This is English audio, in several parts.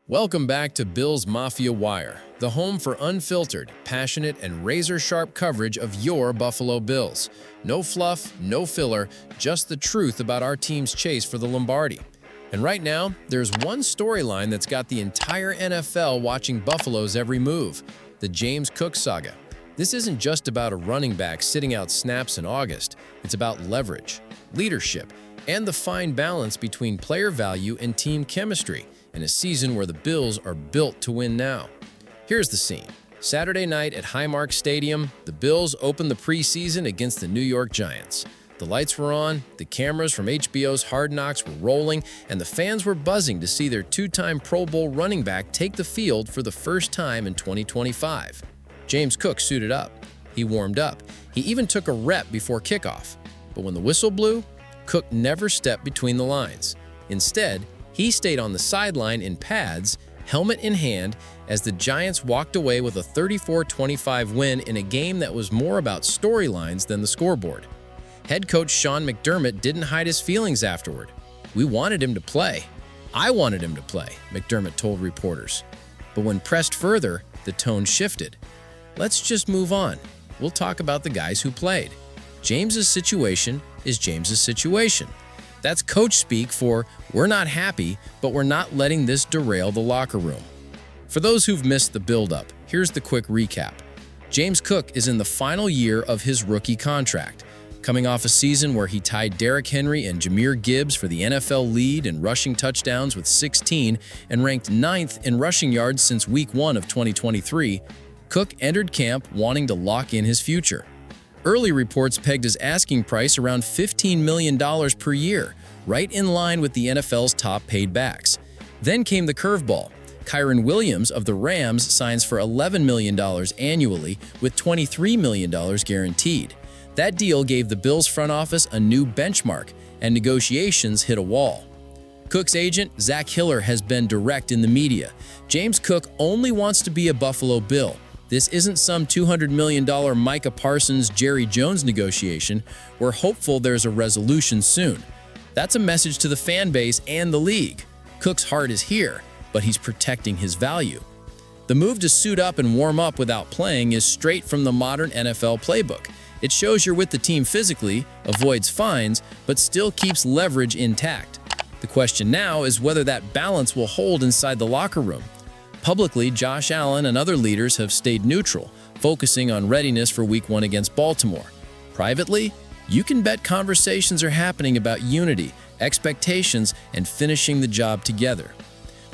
Welcome back to Bills Mafia Wire, the home for unfiltered, passionate, and razor-sharp coverage of your Buffalo Bills. No fluff, no filler, just the truth about our team's chase for the Lombardi. And right now, there's one storyline that's got the entire NFL watching Buffalo's every move: the James Cook saga. This isn't just about a running back sitting out snaps in August. It's about leverage, leadership, and the fine balance between player value and team chemistry in a season where the Bills are built to win now. Here's the scene. Saturday night at Highmark Stadium, the Bills opened the preseason against the New York Giants. The lights were on, the cameras from HBO's Hard Knocks were rolling, and the fans were buzzing to see their two-time Pro Bowl running back take the field for the first time in 2025. James Cook suited up. He warmed up. He even took a rep before kickoff. But when the whistle blew, Cook never stepped between the lines. Instead, he stayed on the sideline in pads, helmet in hand, as the Giants walked away with a 34-25 win in a game that was more about storylines than the scoreboard. Head coach Sean McDermott didn't hide his feelings afterward. "We wanted him to play. I wanted him to play," McDermott told reporters. But when pressed further, the tone shifted. "Let's just move on. We'll talk about the guys who played. James's situation is James's situation." That's coach speak for, "We're not happy, but we're not letting this derail the locker room." For those who've missed the build-up, here's the quick recap. James Cook is in the final year of his rookie contract, coming off a season where he tied Derrick Henry and Jahmyr Gibbs for the NFL lead in rushing touchdowns with 16 and ranked 9th in rushing yards since Week 1 of 2023. Cook entered camp wanting to lock in his future. Early reports pegged his asking price around $15 million per year, right in line with the NFL's top-paid backs. Then came the curveball. Kyren Williams of the Rams signs for $11 million annually, with $23 million guaranteed. That deal gave the Bills front office a new benchmark, and negotiations hit a wall. Cook's agent, Zach Hiller, has been direct in the media. James Cook only wants to be a Buffalo Bill. This isn't some $200 million Micah Parsons, Jerry Jones negotiation. We're hopeful there's a resolution soon. That's a message to the fan base and the league. Cook's heart is here, but he's protecting his value. The move to suit up and warm up without playing is straight from the modern NFL playbook. It shows you're with the team physically, avoids fines, but still keeps leverage intact. The question now is whether that balance will hold inside the locker room. Publicly, Josh Allen and other leaders have stayed neutral, focusing on readiness for Week 1 against Baltimore. Privately, you can bet conversations are happening about unity, expectations, and finishing the job together.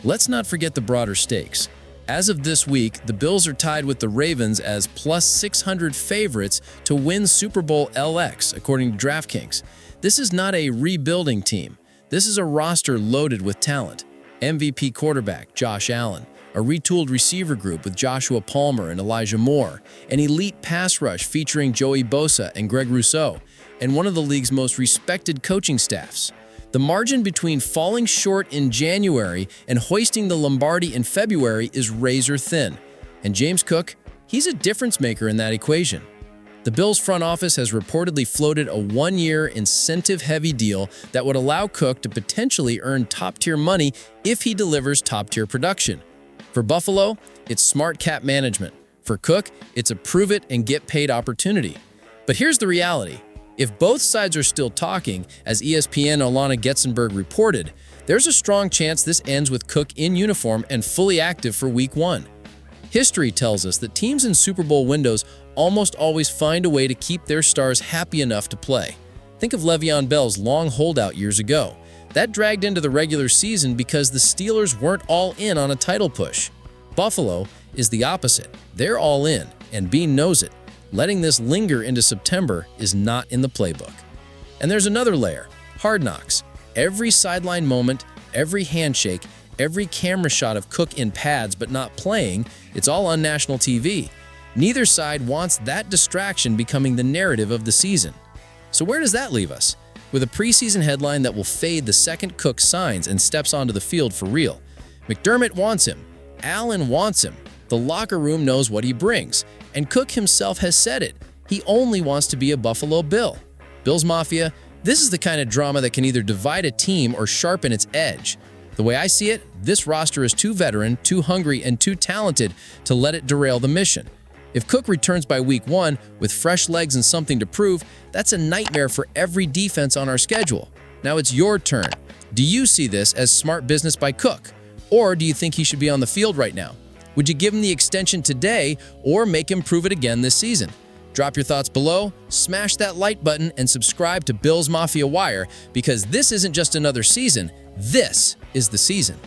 Let's not forget the broader stakes. As of this week, the Bills are tied with the Ravens as plus 600 favorites to win Super Bowl LX, according to DraftKings. This is not a rebuilding team. This is a roster loaded with talent. MVP quarterback Josh Allen, a retooled receiver group with Joshua Palmer and Elijah Moore, an elite pass rush featuring Joey Bosa and Greg Rousseau, and one of the league's most respected coaching staffs. The margin between falling short in January and hoisting the Lombardi in February is razor thin. And James Cook, he's a difference maker in that equation. The Bills front office has reportedly floated a one-year incentive-heavy deal that would allow Cook to potentially earn top-tier money if he delivers top-tier production. For Buffalo, it's smart cap management. For Cook, it's a prove-it-and-get-paid opportunity. But here's the reality. If both sides are still talking, as ESPN Alana Getzenberg reported, there's a strong chance this ends with Cook in uniform and fully active for Week 1. History tells us that teams in Super Bowl windows almost always find a way to keep their stars happy enough to play. Think of Le'Veon Bell's long holdout years ago. That dragged into the regular season because the Steelers weren't all in on a title push. Buffalo is the opposite. They're all in, and Beane knows it. Letting this linger into September is not in the playbook. And there's another layer: Hard Knocks. Every sideline moment, every handshake, every camera shot of Cook in pads but not playing, it's all on national TV. Neither side wants that distraction becoming the narrative of the season. So where does that leave us? With a preseason headline that will fade the second Cook signs and steps onto the field for real. McDermott wants him. Allen wants him. The locker room knows what he brings. And Cook himself has said it. He only wants to be a Buffalo Bill. Bills Mafia, this is the kind of drama that can either divide a team or sharpen its edge. The The way I see it, this roster is too veteran, too hungry, and too talented to let it derail the mission. If Cook returns by week 1 with fresh legs and something to prove, that's a nightmare for every defense on our schedule. Now it's your turn. Do you see this as smart business by Cook? Or do you think he should be on the field right now? Would you give him the extension today or make him prove it again this season? Drop your thoughts below, smash that like button, and subscribe to Bills Mafia Wire, because this isn't just another season, this is the season.